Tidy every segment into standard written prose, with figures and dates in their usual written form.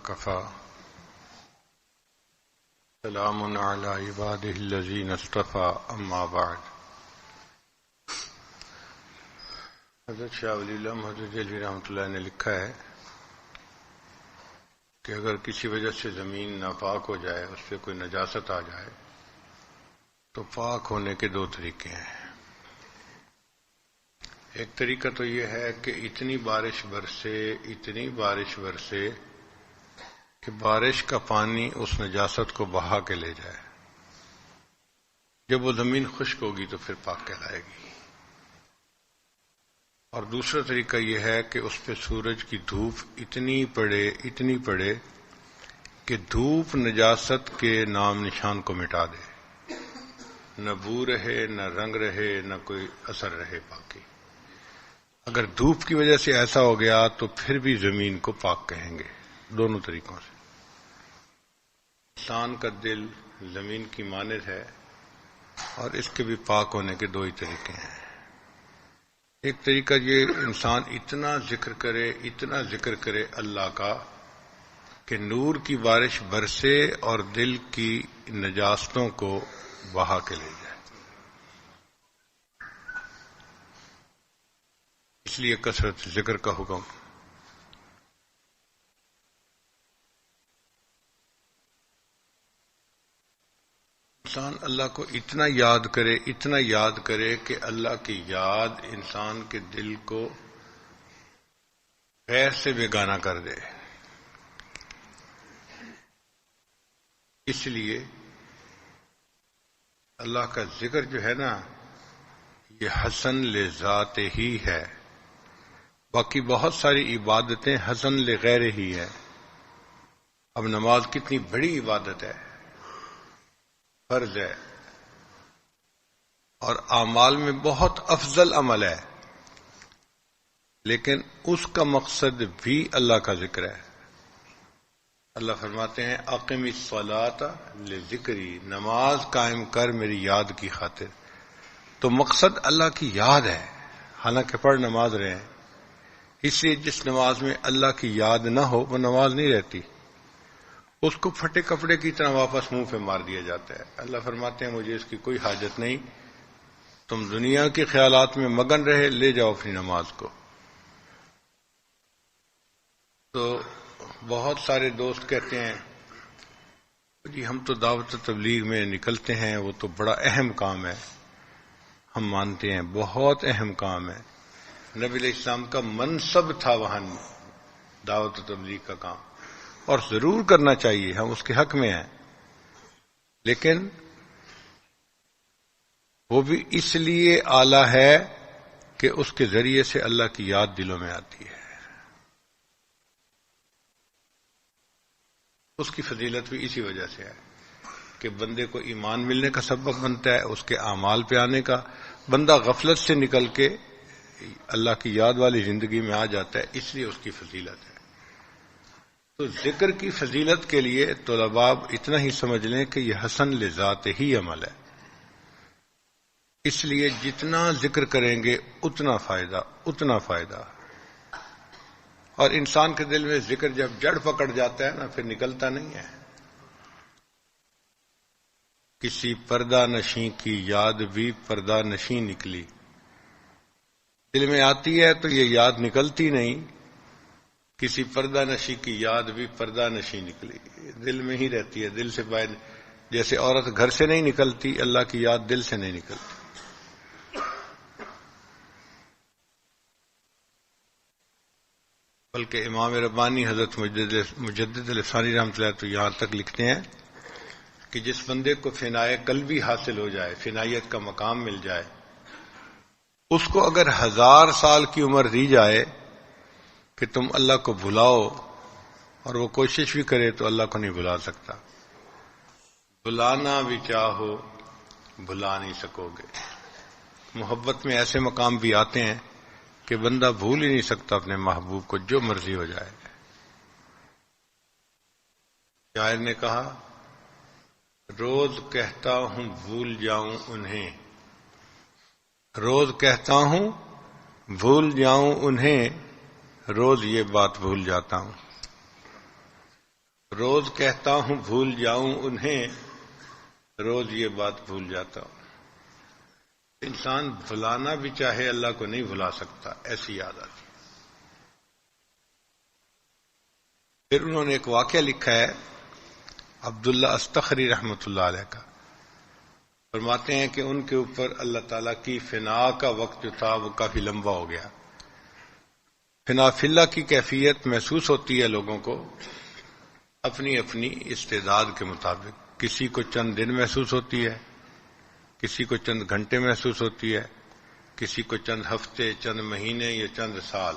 وكفى سلام على عباده الذين اصطفى اما بعد. حضرت شاہ ولی اللہ محدود دہلوی رحمۃ اللہ نے لکھا ہے کہ اگر کسی وجہ سے زمین ناپاک ہو جائے، اس سے کوئی نجاست آ جائے، تو پاک ہونے کے دو طریقے ہیں. ایک طریقہ تو یہ ہے کہ اتنی بارش برسے کہ بارش کا پانی اس نجاست کو بہا کے لے جائے. جب وہ زمین خشک ہوگی تو پھر پاک کہلائے گی. اور دوسرا طریقہ یہ ہے کہ اس پہ سورج کی دھوپ اتنی پڑے کہ دھوپ نجاست کے نام نشان کو مٹا دے، نہ بو رہے، نہ رنگ رہے، نہ کوئی اثر رہے باقی. اگر دھوپ کی وجہ سے ایسا ہو گیا تو پھر بھی زمین کو پاک کہیں گے. دونوں طریقوں سے. انسان کا دل زمین کی مانند ہے اور اس کے بھی پاک ہونے کے دو ہی طریقے ہیں. ایک طریقہ یہ انسان اتنا ذکر کرے اللہ کا کہ نور کی بارش برسے اور دل کی نجاستوں کو بہا کے لے جائے. اس لیے کثرت ذکر کا حکم. انسان اللہ کو اتنا یاد کرے کہ اللہ کی یاد انسان کے دل کو غیر سے بیگانہ کر دے. اس لیے اللہ کا ذکر جو ہے نا، یہ حسن لذات ہی ہے. باقی بہت ساری عبادتیں حسن لغیر ہی ہے. اب نماز کتنی بڑی عبادت ہے، فرض ہے، اور اعمال میں بہت افضل عمل ہے، لیکن اس کا مقصد بھی اللہ کا ذکر ہے. اللہ فرماتے ہیں اقم الصلاۃ لذکری، نماز قائم کر میری یاد کی خاطر. تو مقصد اللہ کی یاد ہے، حالانکہ پڑھ نماز رہے ہیں. اس لیے جس نماز میں اللہ کی یاد نہ ہو وہ نماز نہیں رہتی، اس کو پھٹے کپڑے کی طرح واپس منہ پہ مار دیا جاتا ہے. اللہ فرماتے ہیں مجھے اس کی کوئی حاجت نہیں، تم دنیا کے خیالات میں مگن رہے، لے جاؤ اپنی نماز کو. تو بہت سارے دوست کہتے ہیں جی ہم تو دعوت و تبلیغ میں نکلتے ہیں، وہ تو بڑا اہم کام ہے. ہم مانتے ہیں بہت اہم کام ہے. نبی علیہ السلام کا منصب تھا وہاں دعوت و تبلیغ کا کام، اور ضرور کرنا چاہیے، ہم اس کے حق میں ہیں. لیکن وہ بھی اس لیے اعلیٰ ہے کہ اس کے ذریعے سے اللہ کی یاد دلوں میں آتی ہے. اس کی فضیلت بھی اسی وجہ سے ہے کہ بندے کو ایمان ملنے کا سبب بنتا ہے، اس کے اعمال پہ آنے کا. بندہ غفلت سے نکل کے اللہ کی یاد والی زندگی میں آ جاتا ہے، اس لیے اس کی فضیلت ہے. تو ذکر کی فضیلت کے لیے طلباء اتنا ہی سمجھ لیں کہ یہ حسن لذات ہی عمل ہے. اس لیے جتنا ذکر کریں گے اتنا فائدہ. اور انسان کے دل میں ذکر جب جڑ پکڑ جاتا ہے نا، پھر نکلتا نہیں ہے. کسی پردہ نشیں کی یاد بھی پردہ نشیں نکلی. دل میں آتی ہے تو یہ یاد نکلتی نہیں. کسی پردہ نشیں کی یاد بھی پردہ نشیں نکلی. دل میں ہی رہتی ہے، دل سے باہر. جیسے عورت گھر سے نہیں نکلتی، اللہ کی یاد دل سے نہیں نکلتی. بلکہ امام ربانی حضرت مجدد الفسانی رحمۃ اللہ تو یہاں تک لکھتے ہیں کہ جس بندے کو فنائے قلبی حاصل ہو جائے، فنائیت کا مقام مل جائے، اس کو اگر 1000 سال کی عمر دی جائے کہ تم اللہ کو بھلاؤ، اور وہ کوشش بھی کرے تو اللہ کو نہیں بھلا سکتا. بلانا بھی چاہو بھلا نہیں سکو گے. محبت میں ایسے مقام بھی آتے ہیں کہ بندہ بھول ہی نہیں سکتا اپنے محبوب کو، جو مرضی ہو جائے. شاعر نے کہا روز کہتا ہوں بھول جاؤں انہیں، روز کہتا ہوں بھول جاؤں انہیں، روز یہ بات بھول جاتا ہوں. روز کہتا ہوں بھول جاؤں انہیں، روز یہ بات بھول جاتا ہوں۔ انسان بھلانا بھی چاہے اللہ کو نہیں بھلا سکتا، ایسی یاد آتی۔ پھر انہوں نے ایک واقعہ لکھا ہے عبداللہ استخری رحمۃ اللہ علیہ کا، فرماتے ہیں کہ ان کے اوپر اللہ تعالیٰ کی فنا کا وقت جو تھا وہ کافی لمبا ہو گیا۔ فنا فی اللہ کی کیفیت محسوس ہوتی ہے لوگوں کو اپنی اپنی استعداد کے مطابق، کسی کو چند دن محسوس ہوتی ہے، کسی کو چند گھنٹے محسوس ہوتی ہے، کسی کو چند ہفتے، چند مہینے یا چند سال۔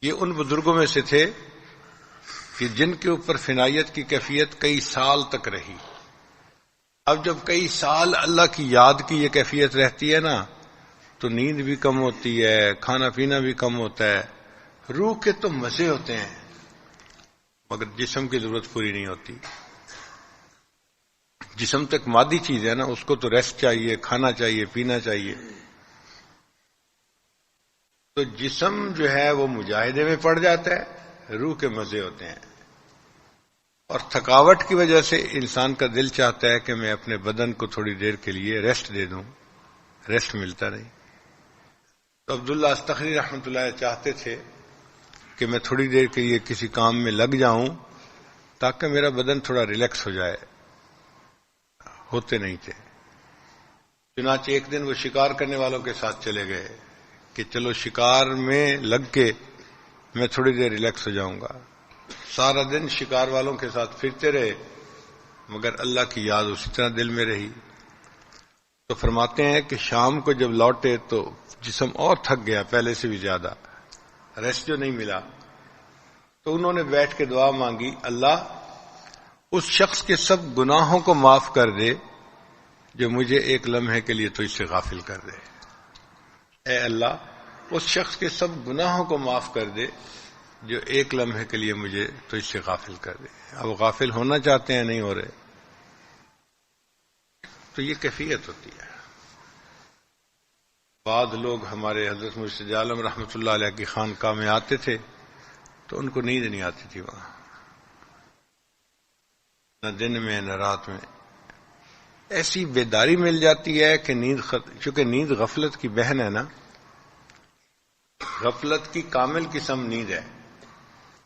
یہ ان بزرگوں میں سے تھے کہ جن کے اوپر فنائیت کی کیفیت کئی سال تک رہی۔ اب جب کئی سال اللہ کی یاد کی یہ کیفیت رہتی ہے نا، تو نیند بھی کم ہوتی ہے، کھانا پینا بھی کم ہوتا ہے، روح کے تو مزے ہوتے ہیں مگر جسم کی ضرورت پوری نہیں ہوتی۔ جسم تک مادی چیز ہے نا، اس کو تو ریسٹ چاہیے، کھانا چاہیے، پینا چاہیے۔ تو جسم جو ہے وہ مجاہدے میں پڑ جاتا ہے، روح کے مزے ہوتے ہیں۔ اور تھکاوٹ کی وجہ سے انسان کا دل چاہتا ہے کہ میں اپنے بدن کو تھوڑی دیر کے لیے ریسٹ دے دوں، ریسٹ ملتا نہیں۔ تو عبداللہ استخری رحمۃ اللہ چاہتے تھے کہ میں تھوڑی دیر کے لیے کسی کام میں لگ جاؤں تاکہ میرا بدن تھوڑا ریلیکس ہو جائے، ہوتے نہیں تھے۔ چنانچہ ایک دن وہ شکار کرنے والوں کے ساتھ چلے گئے کہ چلو شکار میں لگ کے میں تھوڑی دیر ریلیکس ہو جاؤں گا۔ سارا دن شکار والوں کے ساتھ پھرتے رہے مگر اللہ کی یاد اسی طرح دل میں رہی۔ تو فرماتے ہیں کہ شام کو جب لوٹے تو جسم اور تھک گیا پہلے سے بھی زیادہ، ریسٹ جو نہیں ملا۔ تو انہوں نے بیٹھ کے دعا مانگی، اللہ اس شخص کے سب گناہوں کو معاف کر دے جو مجھے ایک لمحے کے لیے تو اس سے غافل کر دے۔ اے اللہ اس شخص کے سب گناہوں کو معاف کر دے جو ایک لمحے کے لیے مجھے تو اس سے غافل کر دے۔ اب غافل ہونا چاہتے ہیں، نہیں ہو رہے، تو یہ کیفیت ہوتی ہے۔ بعض لوگ ہمارے حضرت مرشد عالم رحمۃ اللہ علیہ کی خانقاہ میں آتے تھے تو ان کو نیند نہیں آتی تھی وہاں، نہ دن میں نہ رات میں۔ ایسی بیداری مل جاتی ہے کہ چونکہ نیند غفلت کی بہن ہے نا، غفلت کی کامل قسم نیند ہے،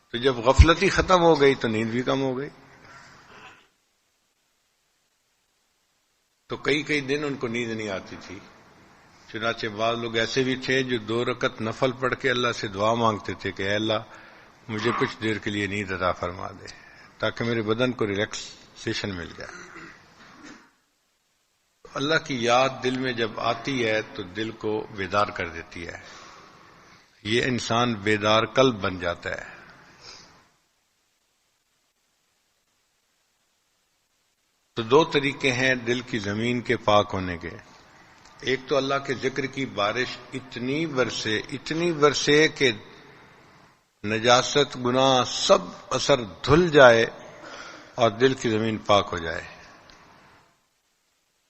تو جب غفلت ہی ختم ہو گئی تو نیند بھی کم ہو گئی۔ تو کئی دن ان کو نیند نہیں آتی تھی۔ چنانچہ بعض لوگ ایسے بھی تھے جو 2 رکعت نفل پڑھ کے اللہ سے دعا مانگتے تھے کہ اے اللہ مجھے کچھ دیر کے لیے نیند عطا فرما دے تاکہ میرے بدن کو ریلیکسیشن مل جائے۔ اللہ کی یاد دل میں جب آتی ہے تو دل کو بیدار کر دیتی ہے، یہ انسان بیدار قلب بن جاتا ہے۔ تو 2 طریقے ہیں دل کی زمین کے پاک ہونے کے۔ ایک تو اللہ کے ذکر کی بارش اتنی برسے کہ نجاست گناہ سب اثر دھل جائے اور دل کی زمین پاک ہو جائے۔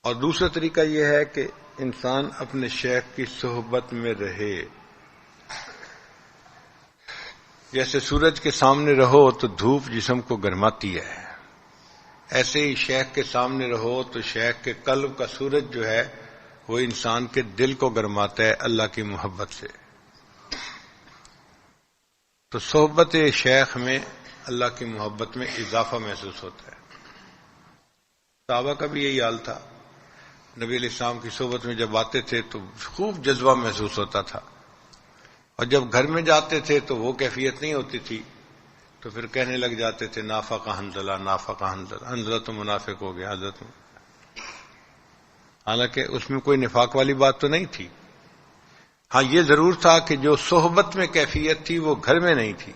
اور دوسرا طریقہ یہ ہے کہ انسان اپنے شیخ کی صحبت میں رہے۔ جیسے سورج کے سامنے رہو تو دھوپ جسم کو گرماتی ہے، ایسے ہی شیخ کے سامنے رہو تو شیخ کے قلب کا سورج جو ہے وہ انسان کے دل کو گرماتا ہے اللہ کی محبت سے۔ تو صحبت شیخ میں اللہ کی محبت میں اضافہ محسوس ہوتا ہے۔ صحابہ کا بھی یہی حال تھا، نبی علیہ السلام کی صحبت میں جب آتے تھے تو خوب جذبہ محسوس ہوتا تھا، اور جب گھر میں جاتے تھے تو وہ کیفیت نہیں ہوتی تھی، تو پھر کہنے لگ جاتے تھے نافق حنظلہ، نافق حنظلہ، حنظلہ تو منافق ہو گیا حضرت میں۔ حالانکہ اس میں کوئی نفاق والی بات تو نہیں تھی، ہاں یہ ضرور تھا کہ جو صحبت میں کیفیت تھی وہ گھر میں نہیں تھی۔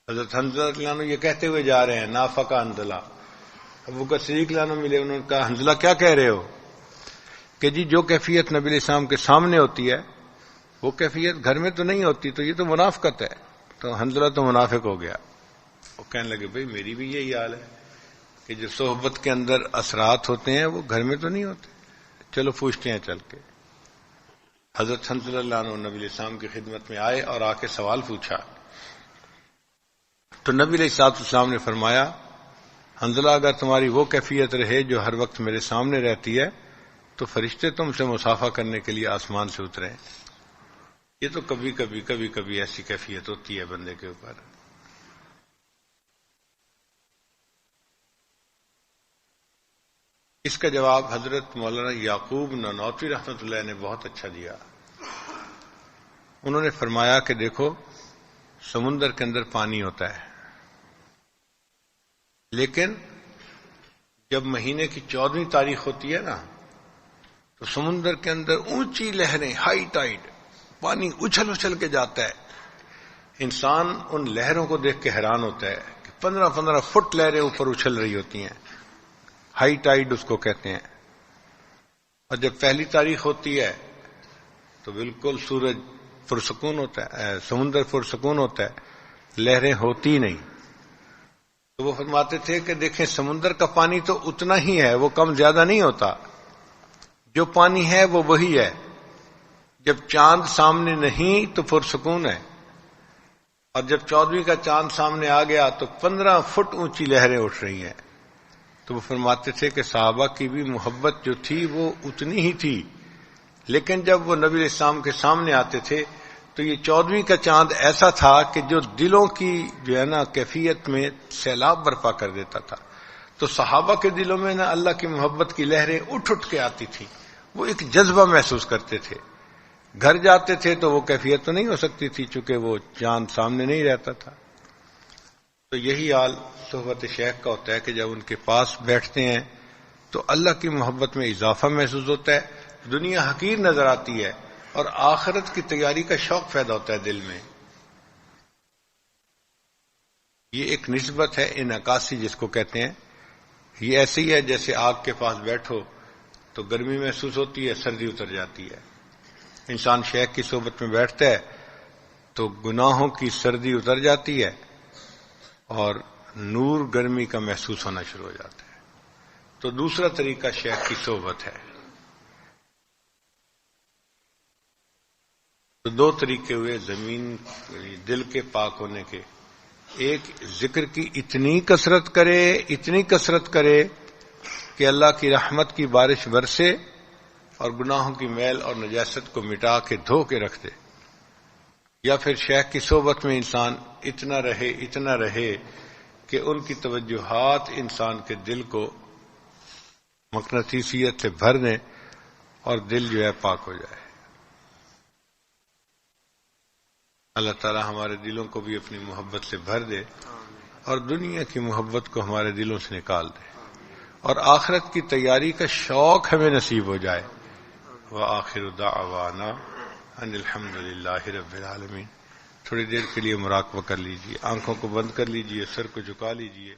حضرت حنظلہ عنہ یہ کہتے ہوئے جا رہے ہیں نافق حنظلہ، ابو بکر صدیق عنہ ملے، انہوں نے کہا حنظلہ کیا کہہ رہے ہو؟ کہ جی جو کیفیت نبی علیہ السلام کے سامنے ہوتی ہے وہ کیفیت گھر میں تو نہیں ہوتی، تو یہ تو منافقت ہے۔ تو حنظلہ تو منافق ہو گیا۔ وہ کہنے لگے بھئی میری بھی یہی حال ہے کہ جو صحبت کے اندر اثرات ہوتے ہیں وہ گھر میں تو نہیں ہوتے، چلو پوچھتے ہیں چل کے۔ حضرت حنظلہ عنہ نبی علیہ السلام کی خدمت میں آئے اور آ کے سوال پوچھا تو نبی علیہ الصلوۃ والسلام نے فرمایا حنظلہ اگر تمہاری وہ کیفیت رہے جو ہر وقت میرے سامنے رہتی ہے تو فرشتے تم سے مصافحہ کرنے کے لیے آسمان سے اتریں. یہ تو کبھی کبھی ایسی کیفیت ہوتی ہے بندے کے اوپر. اس کا جواب حضرت مولانا یعقوب نانوتوی رحمۃ اللہ نے بہت اچھا دیا. انہوں نے فرمایا کہ دیکھو سمندر کے اندر پانی ہوتا ہے، لیکن جب مہینے کی 14ویں تاریخ ہوتی ہے نا تو سمندر کے اندر اونچی لہریں، ہائی ٹائیڈ، پانی اچھل اچھل کے جاتا ہے. انسان ان لہروں کو دیکھ کے حیران ہوتا ہے کہ 15 فٹ لہریں اوپر اچھل رہی ہوتی ہیں. ہائی ٹائیڈ اس کو کہتے ہیں. اور جب پہلی تاریخ ہوتی ہے تو بالکل سورج پرسکون ہوتا ہے، سمندر پرسکون ہوتا ہے، لہریں ہوتی نہیں. تو وہ فرماتے تھے کہ دیکھیں سمندر کا پانی تو اتنا ہی ہے، وہ کم زیادہ نہیں ہوتا. جو پانی ہے وہ وہی ہے. جب چاند سامنے نہیں تو پرسکون ہے، اور جب 14ویں کا چاند سامنے آ گیا تو 15 فٹ اونچی لہریں اٹھ رہی ہیں. تو وہ فرماتے تھے کہ صحابہ کی بھی محبت جو تھی وہ اتنی ہی تھی، لیکن جب وہ نبی علیہ السلام کے سامنے آتے تھے تو یہ 14ویں کا چاند ایسا تھا کہ جو دلوں کی جو ہے نا کیفیت میں سیلاب برپا کر دیتا تھا. تو صحابہ کے دلوں میں نا اللہ کی محبت کی لہریں اٹھ اٹھ کے آتی تھی. وہ ایک جذبہ محسوس کرتے تھے. گھر جاتے تھے تو وہ کیفیت تو نہیں ہو سکتی تھی چونکہ وہ چاند سامنے نہیں رہتا تھا. تو یہی حال صحبت شیخ کا ہوتا ہے کہ جب ان کے پاس بیٹھتے ہیں تو اللہ کی محبت میں اضافہ محسوس ہوتا ہے. دنیا حقیر نظر آتی ہے اور آخرت کی تیاری کا شوق پیدا ہوتا ہے دل میں. یہ ایک نسبت ہے انعکاسی جس کو کہتے ہیں. یہ ایسے ہی ہے جیسے آگ کے پاس بیٹھو تو گرمی محسوس ہوتی ہے، سردی اتر جاتی ہے. انسان شیخ کی صحبت میں بیٹھتا ہے تو گناہوں کی سردی اتر جاتی ہے اور نور گرمی کا محسوس ہونا شروع ہو جاتا ہے. تو دوسرا طریقہ شیخ کی صحبت ہے. تو دو طریقے ہوئے زمین دل کے پاک ہونے کے. ایک ذکر کی اتنی کثرت کرے کہ اللہ کی رحمت کی بارش برسے اور گناہوں کی میل اور نجاست کو مٹا کے دھو کے رکھ دے. یا پھر شیخ کی صحبت میں انسان اتنا رہے کہ ان کی توجہات انسان کے دل کو مقناطیسیت سے بھر دیں اور دل جو ہے پاک ہو جائے. اللہ تعالی ہمارے دلوں کو بھی اپنی محبت سے بھر دے اور دنیا کی محبت کو ہمارے دلوں سے نکال دے اور آخرت کی تیاری کا شوق ہمیں نصیب ہو جائے. وآخر دعوانا ان الحمدللہ رب العالمین. تھوڑی دیر کے لیے مراقبہ کر لیجئے، آنکھوں کو بند کر لیجئے، سر کو جھکا لیجئے.